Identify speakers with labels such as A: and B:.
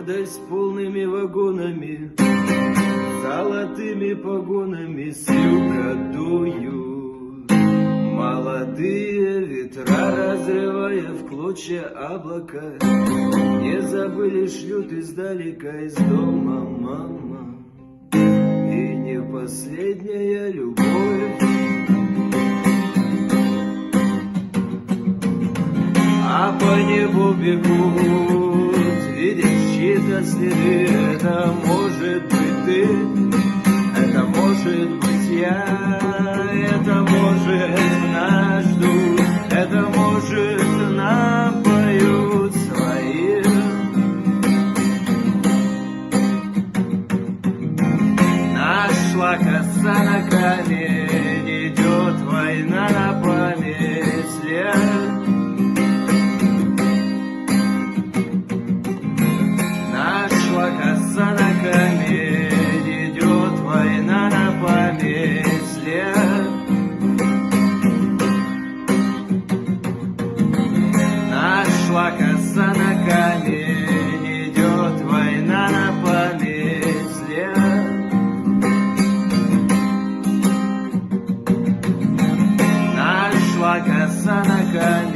A: гордость полными вагонами, золотыми погонами с юга дуют. Молодые ветра, разрывая в клочья облака, не забыли, шлют издалека из дома мама. И не последняя любовь, а по небу бегут, видишь чьи-то следы. Это может быть ты, это может быть я, это может нас ждут, это может нам поют свои. Нашла коса на камень, идет война на память лет. Нашла коса на камень, идет война на память лет. Нашла коса на камень, идет война на память лет. Нашла коса на камень.